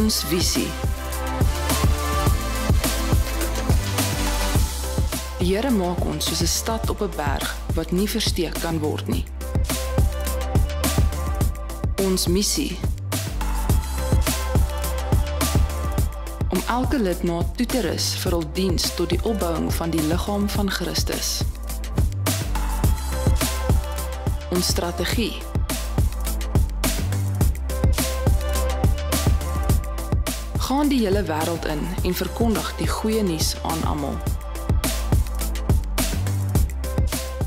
Ons visie. Die Here maak ons soos 'n stad op 'n berg wat nie versteek kan word nie. Ons missie. Om elke lidmaat toe te rus vir hul diens tot die opbouing van die liggaam van Christus. Ons strategie. Gaan die hele wêreld in en verkondig die goeie nuus aan almal.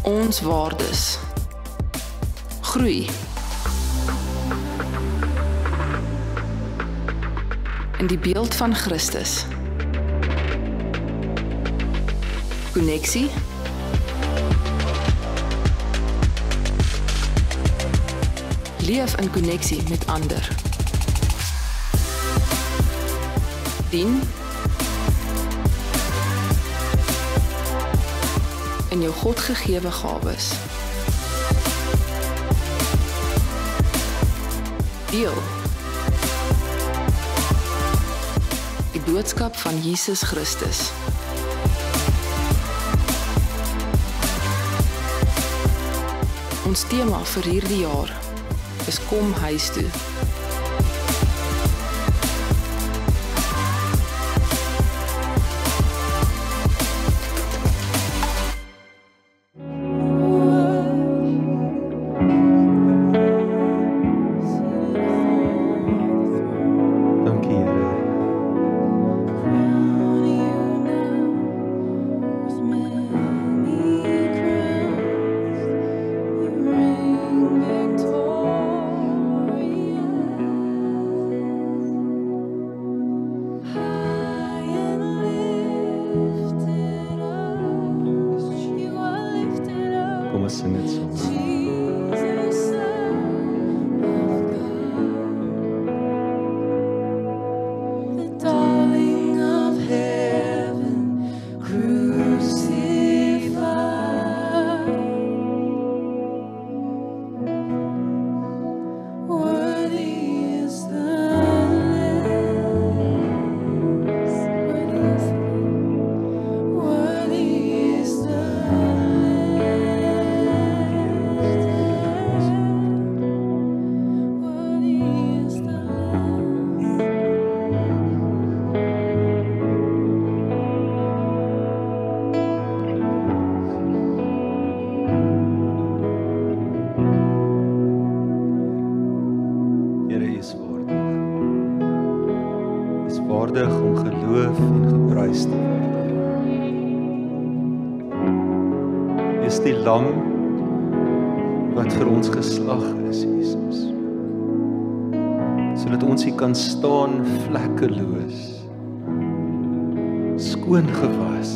Ons waardes. Groei. In die beeld van Christus. Konneksie. Leef in konneksie met ander. Dien. In jou God gegewe gawes. Deel. Die boodskap van Jesus Christus. Ons tema vir hierdie jaar is kom huis toe. Om geloof en geprys te word. U is die lam wat vir ons geslag is, Jesus. Sodat ons hier kan staan vlekkeloos, skoon gewas,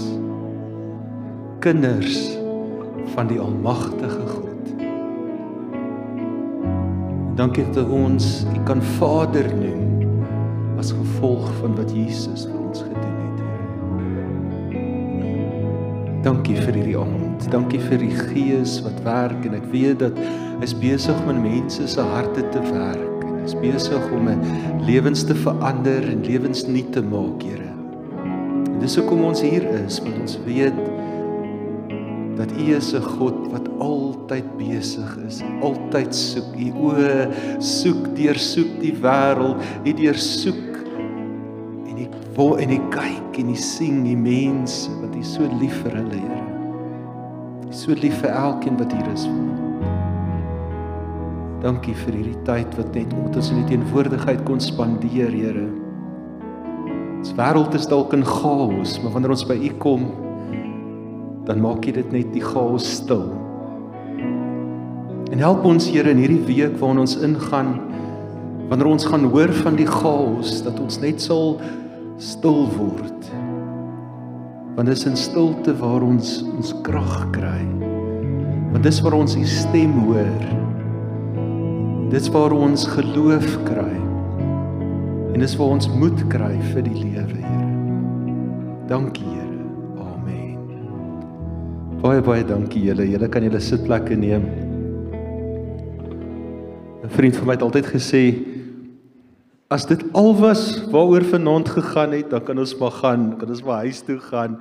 kinders van die almagtige God. Dankie dat ons U kan Vader noem, as gevolg van wat Jesus vir ons gedoen het, Here. Dankie vir hierdie aand, dankie vir die Gees wat werk, en ek weet dat hy is besig om in mense se harte te werk, en hy is besig om lewens te verander en lewens nuut te maak, Here. En dis hoekom ons hier is, want ons weet dat U is 'n God wat altyd besig is, altyd soek. U oë soek, deursoek die wêreld, U deursoek en U kyk en U sien die mense, want U is so lief vir hulle, Here. U is so lief vir elkeen wat hier is. Dankie vir hierdie tyd wat net ons in die teenwoordigheid kon spandeer, Here. Ons wêreld is dalk in chaos, maar wanneer ons by U kom, dan maak U dit net die chaos stil. En help ons, Here, in hierdie week waarin ons ingaan, wanneer ons gaan hoor van die chaos, dat ons net sal stil word. Want dis in stilte waar ons krag kry. Want dis waar ons U stem hoor. Dis waar ons geloof kry. En dis waar ons moed kry vir die lewe, Here. Dankie, Here. Amen. Baie dankie julle. Julle kan julle sitplekke neem. 'n vriend van my het altyd gesê, as dit al was waaroor vanaand gegaan het, dan kan ons maar gaan, kan ons maar huis toe gaan.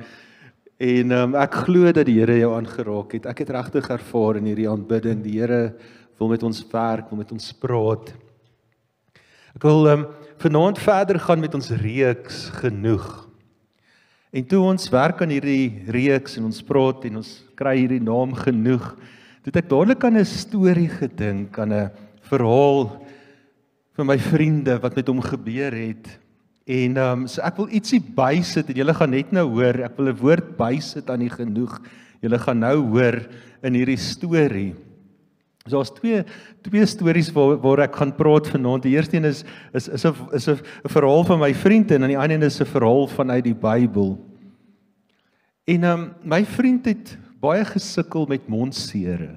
En ek glo dat die Here jou aangeraak het. Ek het regtig ervaar in hierdie aanbidding, die Here wil met ons werk, wil met ons praat. Ek wil vanaand verder gaan met ons reeks genoeg. En toe ons werk aan hierdie reeks en ons praat en ons kry hierdie naam genoeg, toe het ek dadelik aan 'n storie gedink, aan 'n verhaal van my vriende wat met hom gebeur het. En so ek wil ietsie bysit en julle gaan net nou hoor, ek wil 'n woord bysit aan die genoeg. Julle gaan nou hoor in hierdie storie. So daar's twee stories waar ek gaan praat vanaand. Die eerste een is 'n verhaal van my vriend en aan die ander een is 'n verhaal vanuit die Bybel. En my vriend het baie gesukkel met mondsere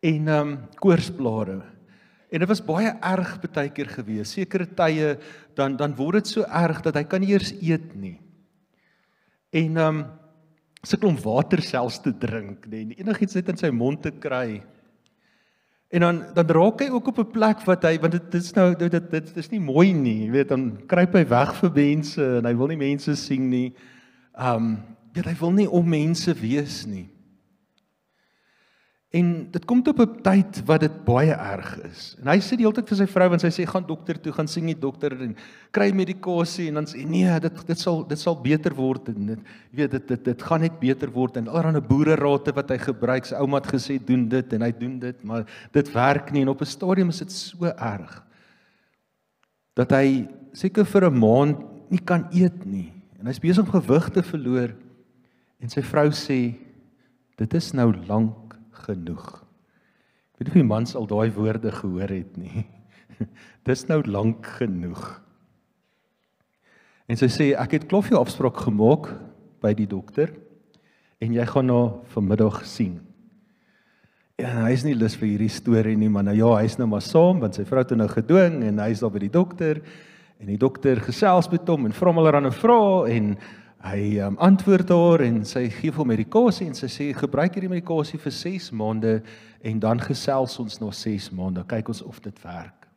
en koorsblare. En dit was baie erg baie keer gewees. Sekere tye dan word dit so erg dat hy kan nie eers eet nie. En sukkel om water selfs te drink, nee, enigiets net in sy mond te kry. En dan raak hy ook op 'n plek wat hy, want dit is nie mooi nie, jy weet, dan kruip hy weg vir mense en hy wil nie mense sien nie. Hy wil nie om mense wees nie. En dit kom op 'n tyd wat dit baie erg is. En hy sê die hele tyd vir sy vrou, want sy sê gaan dokter toe, gaan sien die dokter en kry medikasie en dan sê nee, dit sal beter word en dit gaan net beter word en allerlei boererate wat hy gebruik. Sy ouma het gesê doen dit en hy doen dit, maar dit werk nie en op 'n stadium is dit so erg dat hy seker vir 'n maand nie kan eet nie. En hy's besig om gewig te verloor en sy vrou sê dit is nou lank genoeg. Ek weet nie of die mans al daai woorde gehoor het nie. Dis nou lank genoeg. En sy sê, ek het klop jou afspraak gemaak by die dokter en jy gaan nou vanmiddag sien. En hy is nie lus vir hierdie storie nie, maar nou ja, hy is nou maar saam, want sy vrou het nou gedwing en hy is daar by die dokter en die dokter gesels met hom en vra hom allerlei vrae en hy antwoord haar en sy gee hom medikasie en sy sê gebruik hierdie medikasie vir 6 maande en dan gesels ons na 6 maande, kyk ons of dit werk.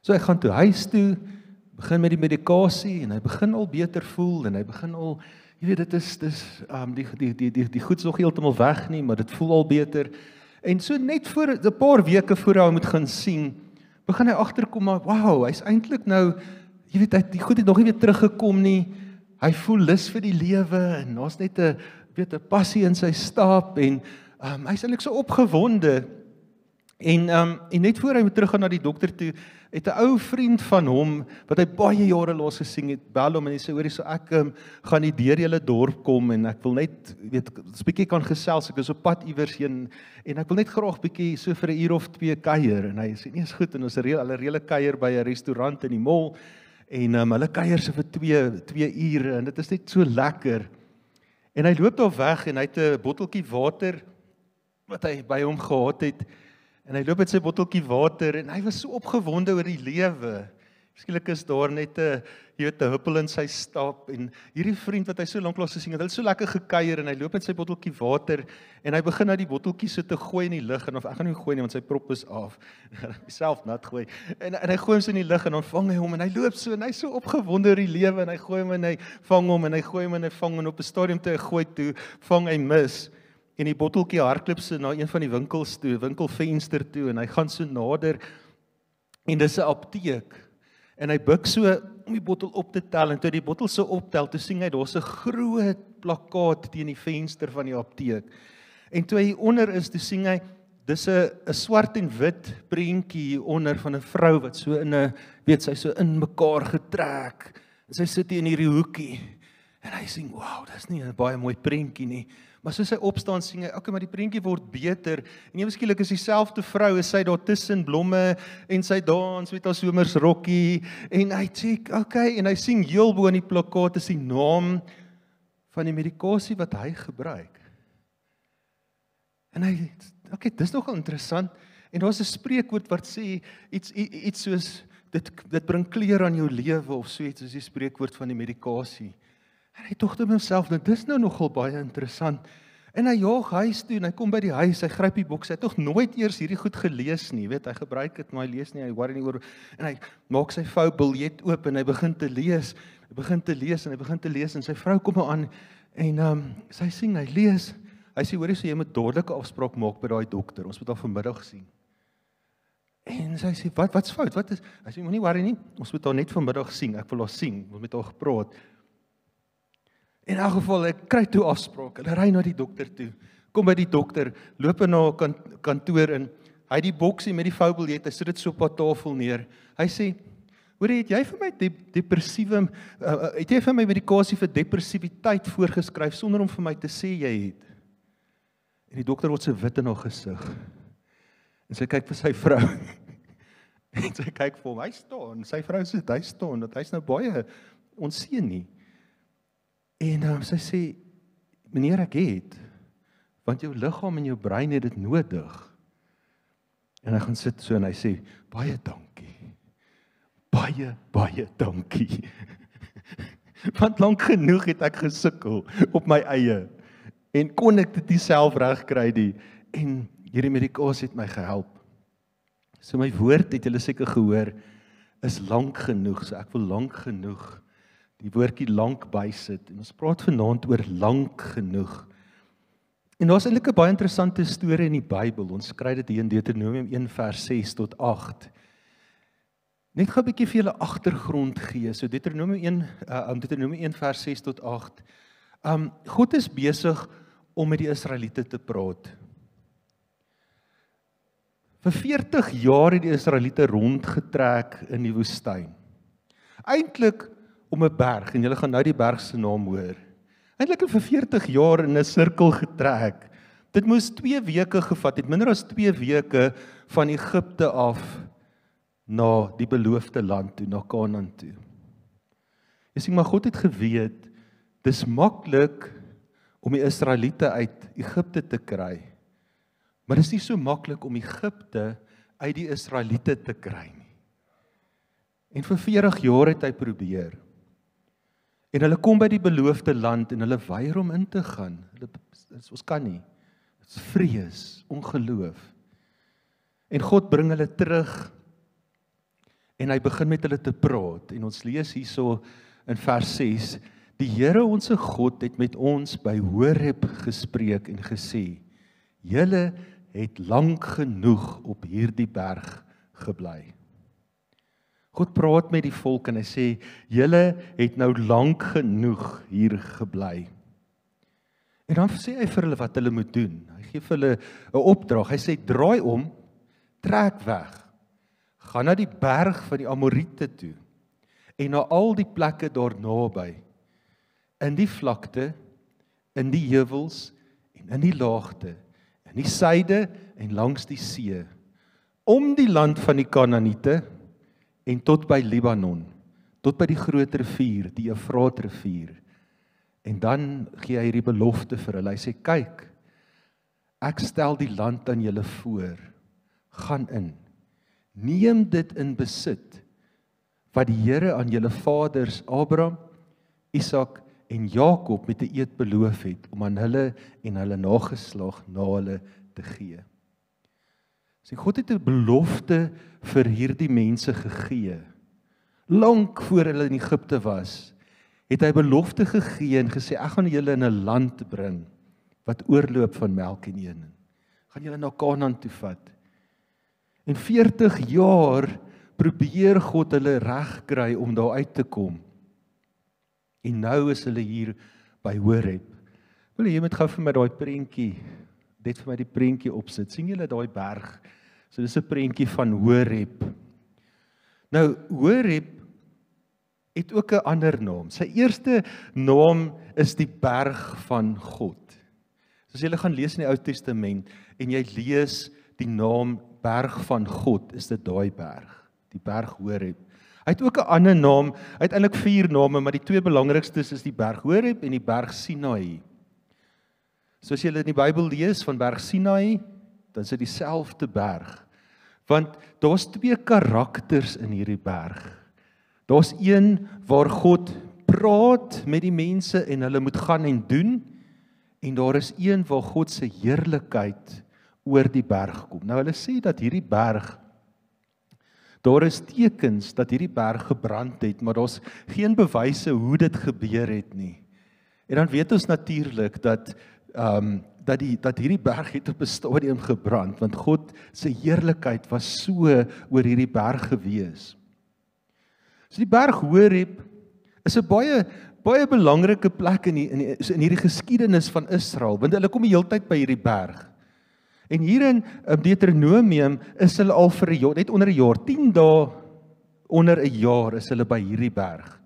So hy gaan toe huis toe, begin met die medikasie en hy begin al beter voel en hy begin al, jy weet dit is die goed is nog heeltemal weg nie, maar dit voel al beter. En so net voor 'n paar weke voor hy moet gaan sien, begin hy agterkom maar wow, hy's eintlik nou, jy weet die goed het nog nie weer teruggekom nie. Hy voel lus vir die lewe en daar's net 'n passie in sy stap en hy's eintlik so opgewonde. En net voor hy moet teruggaan na die dokter toe, het 'n ou vriend van hom wat hy baie jare laas gesien het, bel hom en hy sê hoorie, so ek gaan nie deur julle dorp kom en ek wil net 'n bietjie kan gesels, ek is op pad iewers heen en ek wil net graag bietjie so vir 'n uur of 2 kuier. En hy sê nee, is goed en ons hulle reële kuier by 'n restaurant in die mall. En hulle kuier so vir 2 ure en dit is net so lekker. En hy loop daar weg en hy het 'n botteltjie water wat hy by hom gehad het. En hy loop met sy botteltjie water en hy was so opgewonde oor die lewe. Skielik is daar net 'n huppel in sy stap en hierdie vriend wat hy so lank lank gesien het, hulle so lekker gekuier en hy loop met sy botteltjie water en hy begin nou die botteltjie so te gooi in die lug en of ek gaan nie gooi nie want sy prop is af. Self nat gooi. En hy gooi hom so in die lug en dan vang hy hom en hy loop so en hy's so opgewonde oor die lewe en hy gooi hom en hy vang hom en hy gooi hom en hy vang hom en op 'n stadium toe hy gooi toe, vang hy mis. En die botteltjie hardloop so na een van die winkels toe, winkelvenster toe en hy gaan so nader en dis 'n apteek. En hy buig so om die bottel op te tel en toe die bottel so optel, toe sien hy daar's 'n groot plakkaat teen die venster van die apteek. En toe hy onder is, toe sien hy dis 'n swart en wit prentjie hier onder van 'n vrou wat so in 'n sy so in mekaar getrek. En sy sit hier in hierdie hoekie. En hy sê, "Wow, dis nie 'n baie mooi prentjie nie." Maar soos hy opstaan sien hy, okay, maar die prentjie word beter. En ewe skielik is dieselfde vrou, is sy daar tussen blomme en sy dans met haar somersrokkie en hy sê, okay, en hy sien heel bo in die plakkaat is die naam van die medikasie wat hy gebruik. En hy, okay, dis nogal interessant. En daar's 'n spreekwoord wat sê iets soos dit bring kleur aan jou lewe of so iets soos die spreekwoord van die medikasie. En hy dink tot homself, dit is nou nogal baie interessant. En hy jaag huis toe, en hy kom by die huis, hy gryp die boks, hy het nog nooit eers hierdie goed gelees nie, weet, hy gebruik dit, maar hy lees nie, hy worry nie oor, en hy maak sy voubiljet oop, en hy begin te lees, en sy vrou kom aan, en sy sien, hy lees, hy sê, hoorie, so jy moet dadelike afspraak maak by daai dokter, ons moet haar vanmiddag sien. En sy sê, wat's fout, wat is, hy sê, moenie worry nie, ons moet haar net vanmiddag sien, ek wil haar sien, ons met haar gepraat. In elk geval, ek kry toe afspraak, hulle ry na die dokter toe, kom by die dokter, loop in haar kantoor in, hy het die boksie met die voubiljet, hy sit dit so op haar tafel neer, hy sê, hoor, het jy vir my het jy vir my medikasie vir depressiwiteit voorgeskryf, sonder om vir my te sê jy het? En die dokter word so wit in haar gesig, en sy kyk vir sy vrou, en sy kyk vir hom, hy staan, sy vrou sê, hy staan, dat hy's nou baie onseën nie, en sy sê, meneer, ek het, want jou liggaam en jou brein het dit nodig. En hy gaan sit so en hy sê, baie dankie. Baie dankie. Want lank genoeg het ek gesukkel op my eie. En kon ek dit nie self reg kry nie. En hierdie medikasie het my gehelp. So my woord het julle seker gehoor, is lank genoeg. So ek wil lank genoeg die woordjie lank bysit, en ons praat vanaand oor lank genoeg. En daar is eintlik 'n baie interessante storie in die Bybel, ons kry dit hier in Deuteronomium 1 vers 6 tot 8. Net gou 'n bietjie vir julle agtergrond gee, so Deuteronomium 1 vers 6 tot 8. God is besig om met die Israeliete te praat. Vir 40 jaar het die Israeliete rondgetrek in die woestyn. Eintlik om 'n berg, en julle gaan nou die berg se naam hoor. Eintlik het vir 40 jaar in 'n sirkel getrek. Dit moes 2 weke gevat het, minder as 2 weke van Egipte af na die beloofde land toe, na Kanaan toe. Jy sien, maar God het geweet, dis maklik om die Israeliete uit Egipte te kry, maar dis nie so maklik om Egipte uit die Israeliete te kry nie. En vir 40 jaar het hy probeer. En hulle kom by die beloofde land en hulle weier om in te gaan. Ons kan nie. Dit is vrees, ongeloof. En God bring hulle terug en hy begin met hulle te praat. En ons lees hierso in vers 6, die Here onse God het met ons by Horeb gespreek en gesê, julle het lank genoeg op hierdie berg gebly. God praat met die volk en hy sê, julle het nou lank genoeg hier gebly. En dan sê hy vir hulle wat hulle moet doen. Hy gee vir hulle 'n opdrag. Hy sê, draai om, trek weg, gaan na die berg van die Amoriete toe, en na al die plekke daar naby, in die vlakte, in die heuwels, en in die laagte, in die suide en langs die see, om die land van die Kanaaniete, en tot by Libanon, tot by die groot rivier, die Eufraatrivier. En dan gee hy die belofte vir hulle. Hy sê, kyk, ek stel die land aan julle voor, gaan in, neem dit in besit, wat die Here aan julle vaders, Abraham, Isak en Jakob met 'n eed beloof het, om aan hulle en hulle nageslag na hulle te gee. So God het 'n belofte vir hierdie mense gegee. Lank voor hulle in Egipte was, het hy belofte gegee en gesê, ek gaan julle in 'n land bring, wat oorloop van melk en honing. Gaan julle na Kanaan toe vat. En 40 jaar probeer God hulle reg kry om daar uit te kom. En nou is hulle hier by Horeb. Wil jy met gou vir my daai prentjie, net vir my die prentjie opsit. Sien julle daai berg? So dis 'n prentjie van Horeb. Nou Horeb het ook 'n ander naam. Sy eerste naam is die berg van God. So as jy gaan lees in die Ou Testament en jy lees die naam berg van God, is dit daai berg, die berg Horeb. Hy het ook 'n ander naam, hy het eintlik 4 name, maar die 2 belangrikstes is die berg Horeb en die berg Sinaï. So as jy in die Bybel lees van berg Sinaï, dan is dit dieselfde berg. Want daar's 2 karakters in hierdie berg. Daar's een waar God praat met die mense en hulle moet gaan en doen, En daar is een waar God se heerlikheid oor die berg kom. Nou hulle sê dat hierdie berg, daar is tekens dat hierdie berg gebrand het, maar daar's geen bewyse hoe dit gebeur het nie. En dan weet ons natuurlik dat hierdie berg het op 'n stadium gebrand, want God se heerlikheid was so oor hierdie berg gewees. So die berg Horeb is 'n baie belangrike plek in hierdie geskiedenis van Israel, want hulle kom die hele tyd by hierdie berg. En hier in Deuteronomium is hulle al vir 'n jaar, net onder 'n jaar, 10 dae onder 'n jaar is hulle by hierdie berg.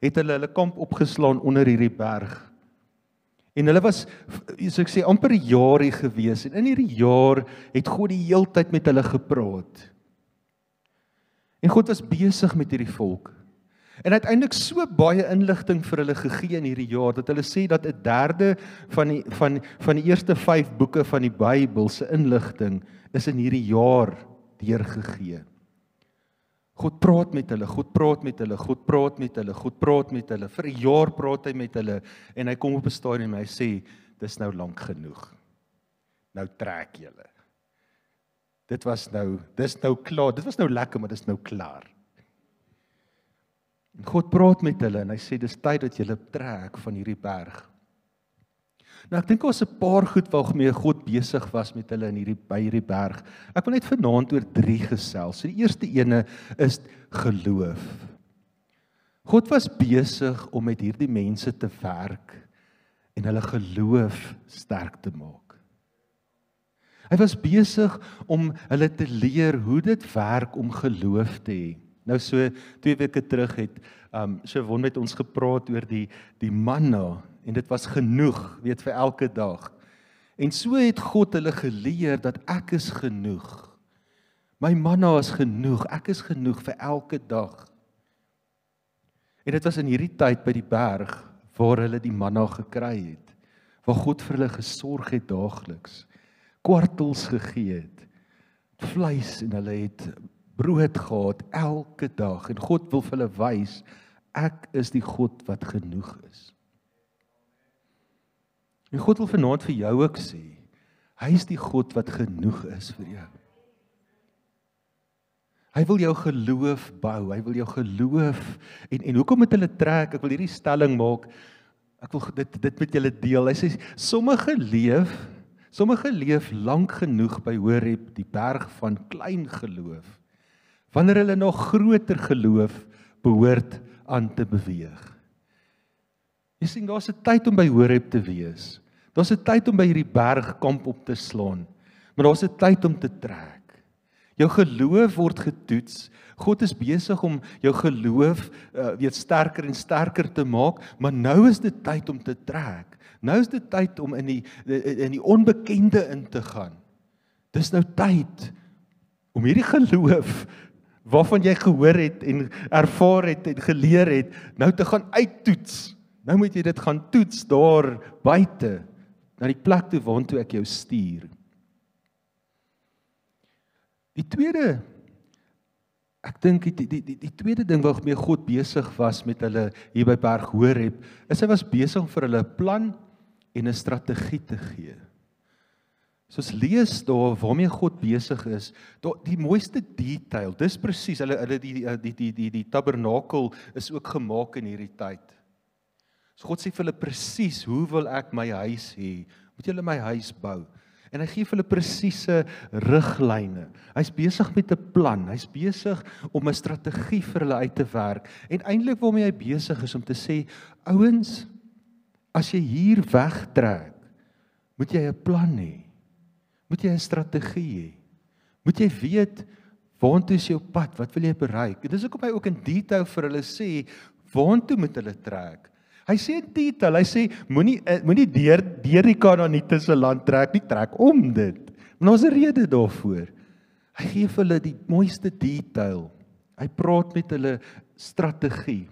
Het hulle kamp opgeslaan onder hierdie berg. En hulle was, soos ek sê, amper 'n jaar hier gewees. En in hierdie jaar het God die hele tyd met hulle gepraat. En God was besig met hierdie volk. En uiteindelik so baie inligting vir hulle gegee in hierdie jaar, dat hulle sê dat 1/3 van die eerste 5 boeke van die Bybel se inligting is in hierdie jaar deurgegee. God praat met hulle, God praat met hulle, God praat met hulle, God praat met hulle. Vir 'n jaar praat hy met hulle en hy kom op 'n stadium en hy sê, dis nou lank genoeg. Nou trek julle. Dis nou klaar. Dit was nou lekker, maar dis nou klaar. En God praat met hulle en hy sê, dis tyd dat julle trek van hierdie berg. Nou ek dink ons 'n paar goed waarmee God besig was met hulle by hierdie berg. Ek wil net vanaand oor 3 gesels. So die eerste ene is geloof. God was besig om met hierdie mense te werk en hulle geloof sterk te maak. Hy was besig om hulle te leer hoe dit werk om geloof te hê. Nou so 2 weke terug het Siobhan met ons gepraat oor die manna en dit was genoeg, weet, vir elke dag. En so het God hulle geleer dat ek is genoeg. My manna is genoeg, ek is genoeg vir elke dag. En dit was in hierdie tyd by die berg waar hulle die manna gekry het, waar God vir hulle gesorg het daagliks, kwartels gegee het, vleis en hulle het brood gehad elke dag en God wil vir hulle wys, ek is die God wat genoeg is. En God wil vanaand vir jou ook sê, hy is die God wat genoeg is vir jou. Hy wil jou geloof bou, hy wil jou geloof, en hoekom moet hulle trek, ek wil hierdie stelling maak, ek wil dit met julle deel, hy sê, sommige leef lank genoeg by Horeb, die berg van klein geloof, wanneer hulle nog groter geloof behoort aan te beweeg. Jy sien, daar's 'n tyd om by Horeb te wees. Daar's 'n tyd om by hierdie berg kamp op te slaan. Maar daar's 'n tyd om te trek. Jou geloof word getoets. God is besig om jou geloof sterker en sterker te maak, maar nou is dit tyd om te trek. Nou is dit tyd om in die onbekende in te gaan. Dis nou tyd om hierdie geloof waarvan jy gehoor het en ervaar het en geleer het, nou te gaan uittoets. Nou moet jy dit gaan toets daar buite, na die plek toe waartoe ek jou stuur. Die tweede, ek dink die tweede ding waarmee God besig was met hulle hier by Berg Horeb, is hy was besig vir hulle 'n plan en 'n strategie te gee. So ons lees daar waarmee God besig is, die mooiste detail, dis presies, hulle die tabernakel is ook gemaak in hierdie tyd. So God sê vir hulle presies, hoe wil ek my huis hê? Moet julle my huis bou? En hy gee vir hulle presiese riglyne. Hy's besig met 'n plan, hy's besig om 'n strategie vir hulle uit te werk. En eintlik waarmee hy besig is om te sê, ouens, as jy hier wegtrek, moet jy 'n plan hê. Moet jy 'n strategie hê. Moet jy weet, waartoe is jou pad? Wat wil jy bereik? En dis hoekom hy ook in detail vir hulle sê, waartoe moet hulle trek? Hy sê in detail, hy sê, moenie deur die Kanaaniete land trek, nie trek om dit. Maar ons 'n rede daarvoor. Hy gee vir hulle die mooiste detail. Hy praat met hulle strategie.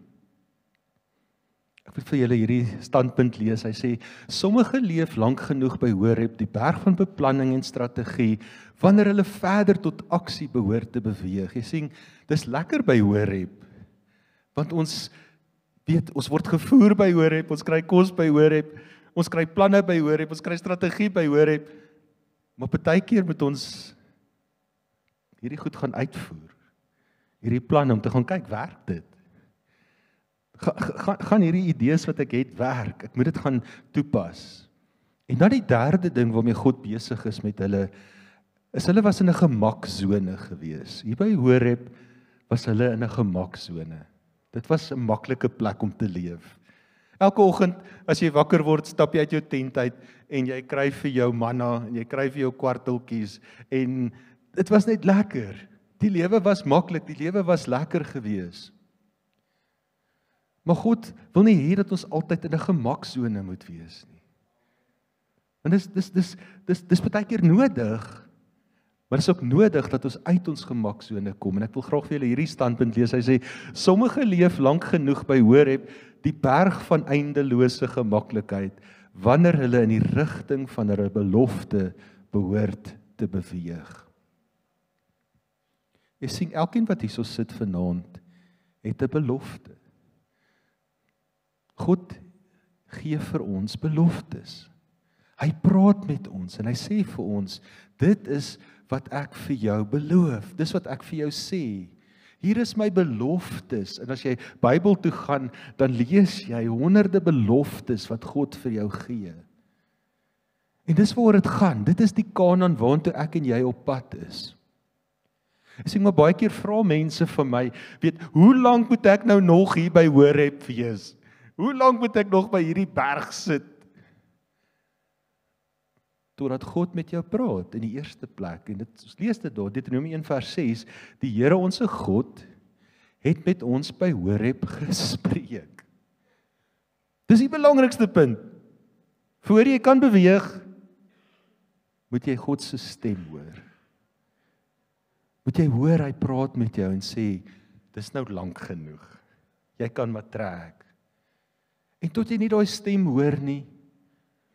Ek wil vir julle hierdie standpunt lees. Hy sê, sommige leef lank genoeg by Horeb, die berg van beplanning en strategie, wanneer hulle verder tot aksie behoort te beweeg. Jy sien, dis lekker by Horeb, want ons word gevoer by Horeb, ons kry kos by Horeb, ons kry planne by Horeb, ons kry strategie by Horeb, maar partykeer moet ons hierdie goed gaan uitvoer. Hierdie planne om te gaan kyk, werk dit? Gaan hierdie idees wat ek het werk? Ek moet dit gaan toepas. En dan die derde ding waarmee God besig is met hulle, is hulle was in 'n gemaksone gewees. Hier by Horeb was hulle in 'n gemaksone. Dit was 'n maklike plek om te leef. Elke oggend as jy wakker word, stap jy uit jou tent uit en jy kry vir jou manna en jy kry vir jou kwarteltjies en dit was net lekker. Die lewe was maklik, die lewe was lekker gewees. Maar God wil nie hê dat ons altyd in 'n gemaksone moet wees nie. En dis baie keer nodig. Maar dit is ook nodig dat ons uit ons gemaksone kom. En ek wil graag vir julle hierdie standpunt lees. Hy sê, sommige leef lank genoeg by Horeb, die berg van eindelose gemaklikheid, wanneer hulle in die rigting van hulle belofte behoort te beweeg. Jy sien, elkeen wat hierso sit vanaand, het 'n belofte. God gee vir ons beloftes. Hy praat met ons en hy sê vir ons, dit is wat ek vir jou beloof, dis wat ek vir jou sê. Hier is my beloftes, en as jy Bybel toe gaan, dan lees jy honderde beloftes wat God vir jou gee. En dis waar dit gaan, dit is die Kanaan waartoe ek en jy op pad is. Ek sê maar baie keer vra mense vir my, weet, hoe lank moet ek nou nog hier by Horeb wees? Hoe lank moet ek nog by hierdie berg sit? Totdat God met jou praat in die eerste plek, en ons lees dit daar, Deuteronomium 1 vers 6, die Here onse God het met ons by Horeb gespreek. Dis die belangrikste punt. Voor jy kan beweeg, moet jy God se stem hoor. Moet jy hoor, hy praat met jou en sê, dis nou lank genoeg, jy kan maar trek. En tot jy nie daai stem hoor nie,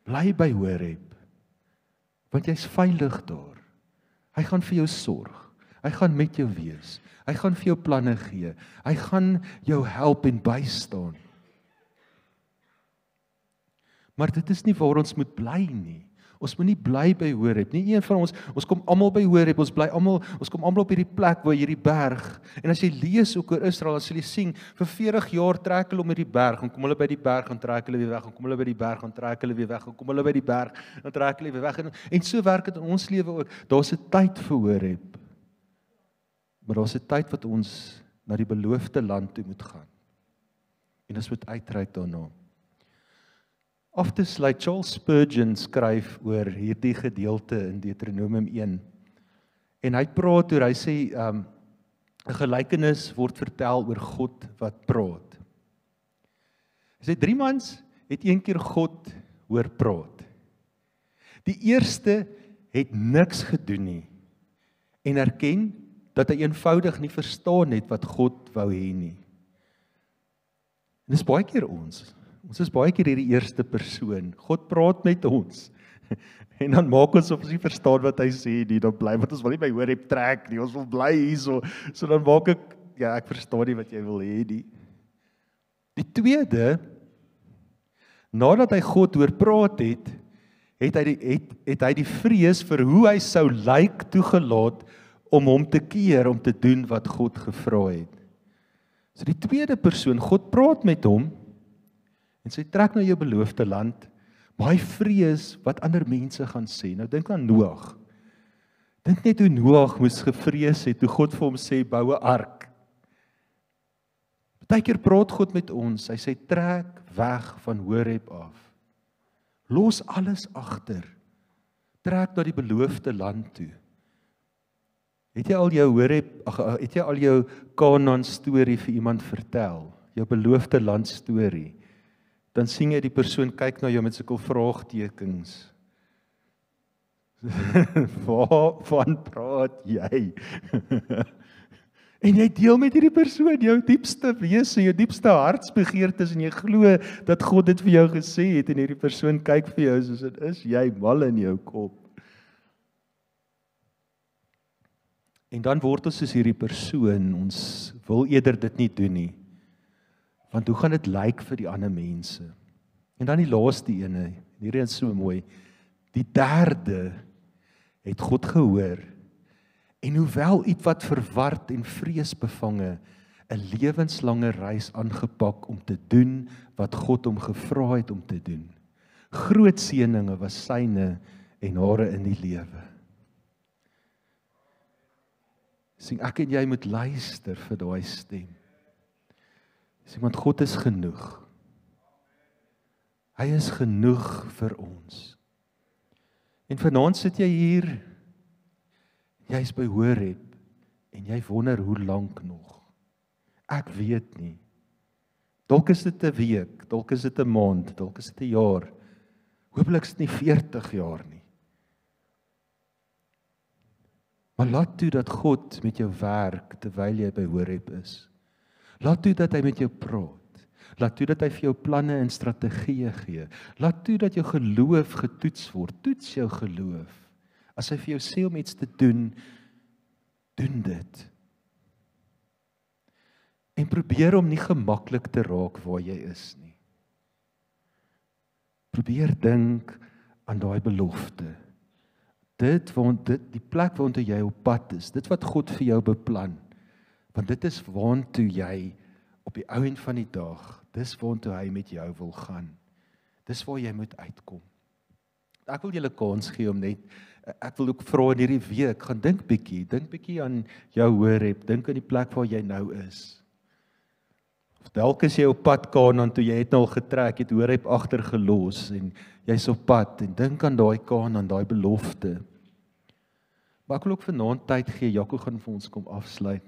bly by Horeb. Want jy's veilig daar. Hy gaan vir jou sorg. Hy gaan met jou wees. Hy gaan vir jou planne gee. Hy gaan jou help en bystaan. Maar dit is nie waar ons moet bly nie. Ons moet nie bly by Horeb nie. Een van ons kom almal by Horeb, ons kom almal op hierdie plek waar hierdie berg. En as jy lees ook oor Israel, dan sal jy sien, vir 40 jaar trek hulle om hierdie berg, en kom hulle by die berg, en trek hulle weer weg, en kom hulle by die berg, en trek hulle weer weg, en kom hulle by die berg, en trek hulle weer weg. En so werk dit in ons lewe ook. Daar's 'n tyd vir Horeb. Maar daar's 'n tyd wat ons na die beloofde land toe moet gaan. En ons moet uitreik daarna. Af te sluit, Charles Spurgeon skryf oor hierdie gedeelte in Deuteronomium 1. En hy praat oor, hy sê, 'n gelykenis word vertel oor God wat praat. Hy sê, 3 mans het een keer God hoor praat. Die eerste het niks gedoen nie, en erken dat hy eenvoudig nie verstaan het wat God wou hê nie. En dis baie keer ons. Ons is baie keer hierdie eerste persoon. God praat met ons. En dan maak ons of ons nie verstaan wat hy sê nie, dan bly, want ons wil nie by Horeb trek nie, ons wil bly hierso. So dan maak ek verstaan nie wat jy wil hê nie. Die tweede, nadat hy God hoor praat het hy die vrees vir hoe hy sou lyk toegelaat om hom te keer, om te doen wat God gevra het. So die tweede persoon, God praat met hom, en sy trek na jou beloofde land, maar hy vrees wat ander mense gaan sê. Nou dink aan Noag. Dink net hoe Noag moes gevrees het, toe God vir hom sê, bou 'n ark. Partykeer praat God met ons, hy sê, trek weg van Horeb af. Los alles agter. Trek na die beloofde land toe. Het jy al jou Kanaan storie vir iemand vertel? Jou beloofde land storie? Dan sien jy die persoon kyk na jou met sulke vraagtekens. Waarvan praat jy? En jy deel met hierdie persoon jou diepste wese, jou diepste hartsbegeertes, en jy glo dat God dit vir jou gesê het, en hierdie persoon kyk vir jou soos dit is, jy mal in jou kop. En dan word ons soos hierdie persoon, ons wil eerder dit nie doen nie. Want hoe gaan dit lyk vir die ander mense? En dan die laaste ene, hierdie is so mooi, die derde het God gehoor, en hoewel iets verward en vreesbevange, 'n lewenslange reis aangepak om te doen wat God hom gevra het om te doen. Groot seëninge was syne en hare in die lewe. Sien, ek en jy moet luister vir daai stem. Sien, want God is genoeg. Hy is genoeg vir ons. En vanaand sit jy hier, jy's by Horeb, en jy wonder hoe lank nog. Ek weet nie. Dalk is dit 'n week, dalk is dit 'n maand, dalk is dit 'n jaar. Hopelik is dit nie 40 jaar nie. Maar laat toe dat God met jou werk terwyl jy by Horeb is. Laat toe dat hy met jou praat. Laat toe dat hy vir jou planne en strategieë gee. Laat toe dat jou geloof getoets word. Toets jou geloof. As hy vir jou sê om iets te doen, doen dit. En probeer om nie gemaklik te raak waar jy is nie. Probeer dink aan daai belofte. Die plek waartoe jy op pad is, dit wat God vir jou beplan. Want dit is waartoe jy op die ou end van die dag, dis waartoe hy met jou wil gaan. Dis waar jy moet uitkom. Ek wil julle kans gee om net, ek wil ook vra in hierdie week, gaan dink bietjie aan jou Horeb, dink aan die plek waar jy nou is. Of dalk is jy op pad Kanaan toe jy het nou al getrek, het Horeb agtergelos en jy's op pad en dink aan daai Kanaan, daai belofte. Maar ek wil ook vanaand tyd gee, Jaco gaan vir ons kom afsluit.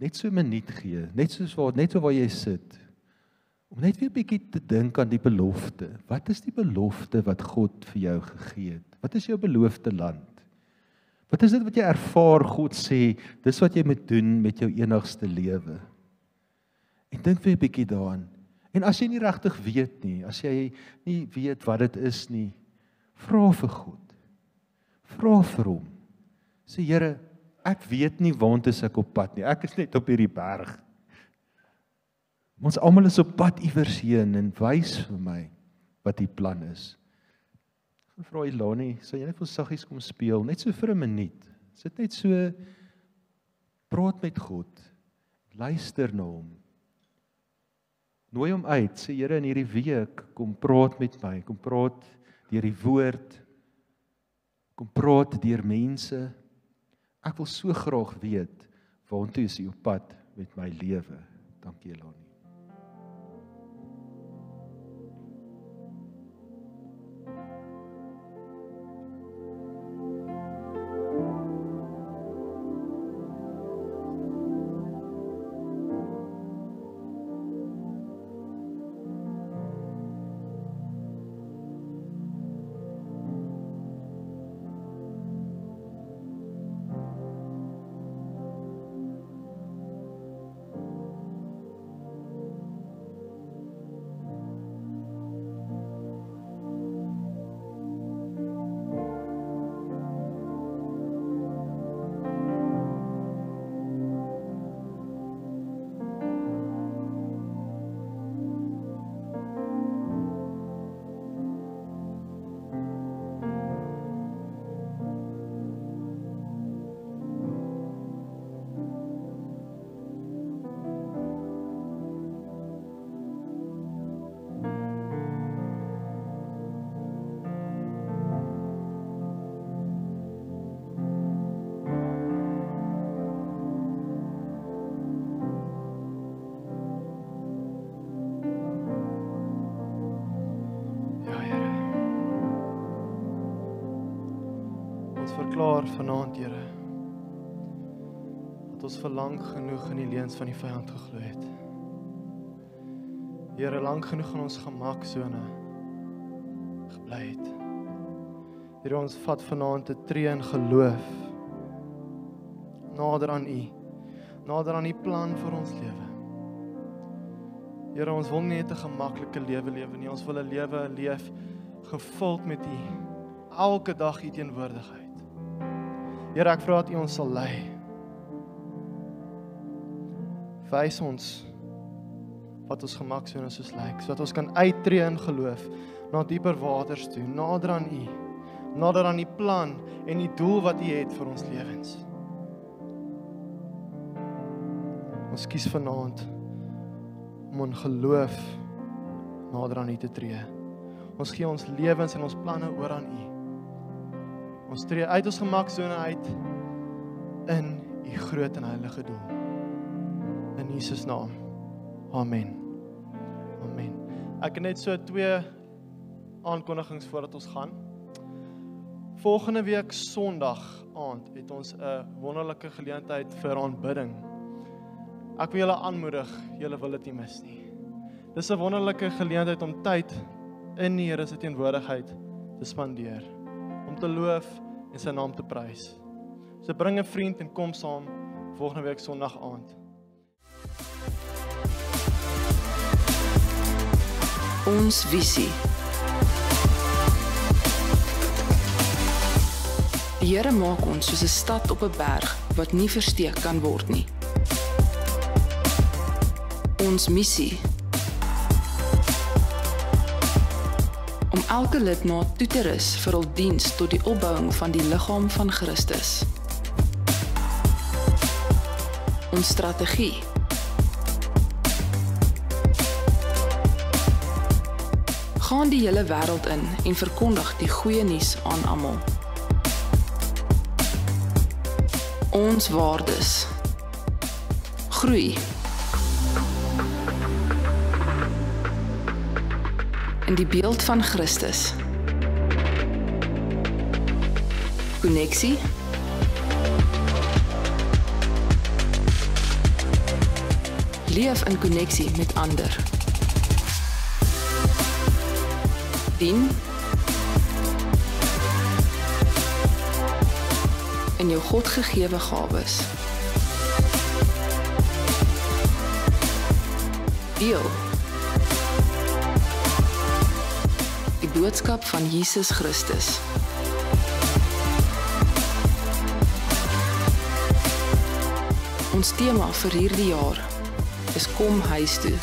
Net so 'n minuut gee, net so waar jy sit. Om net weer 'n bietjie te dink aan die belofte. Wat is die belofte wat God vir jou gegee het? Wat is jou beloofde land? Wat is dit wat jy ervaar God sê, dis wat jy moet doen met jou enigste lewe? En dink weer 'n bietjie daaraan. En as jy nie regtig weet nie, as jy nie weet wat dit is nie, vra vir God. Vra vir hom. Sê Here, ek weet nie waantoe ek op pad nie. Ek is net op hierdie berg. Ons almal is op pad iewers heen en wys vir my wat die plan is. Ek vra Ilani, sal jy net vir saggies kom speel, net so vir 'n minuut. Sit net so, praat met God. Luister na hom. Nooi hom uit, sê Here in hierdie week, kom praat met my, kom praat deur die woord, kom praat deur mense. Ek wil so graag weet, waantoe is U op pad met my lewe. Dankie Elani. Verklaar vanaand, Here, dat ons vir lank genoeg in die leuns van die vyand geglo het. Here, lank genoeg in ons gemaksone gebly het. Here, ons vat vanaand 'n tree in geloof nader aan U, nader aan die plan vir ons lewe. Here, ons wil nie net 'n gemaklike lewe lewe nie, ons wil 'n lewe leef gevuld met U, elke dag U teenwoordigheid. Here, ek vra dat U ons sal lei. Wys ons wat ons gemaksone soos lyk, sodat ons kan uittreë in geloof na dieper waters toe, nader aan U, nader aan die plan en die doel wat U het vir ons lewens. Ons kies vanaand om in geloof nader aan U te tree. Ons gee ons lewens en ons planne oor aan U. Ons tree uit ons gemaksone uit in U groot en heilige doel. In Jesus naam. Amen. Amen. Ek het net so 2 aankondigings voordat ons gaan. Volgende week Sondag aand het ons 'n wonderlike geleentheid vir aanbidding. Ek wil julle aanmoedig, julle wil dit nie mis nie. Dis 'n wonderlike geleentheid om tyd in die Here se teenwoordigheid te spandeer, om te loof en sy naam te prys. So bring 'n vriend en kom saam volgende week Sondag aand. Ons visie. Die Here maak ons soos 'n stad op 'n berg wat nie versteek kan word nie. Ons missie. Om elke lidmaat toe te rus vir hul diens tot die opbouing van die liggaam van Christus. Ons strategie. Gaan die hele wêreld in en verkondig die goeie nuus aan almal. Ons waardes. Groei. In die beeld van Christus. Konneksie. Leef in konneksie met ander. Dien. In jou God gegewe gawes. Deel. Die boodskap van Jesus Christus. Ons tema vir hierdie jaar is kom huis toe.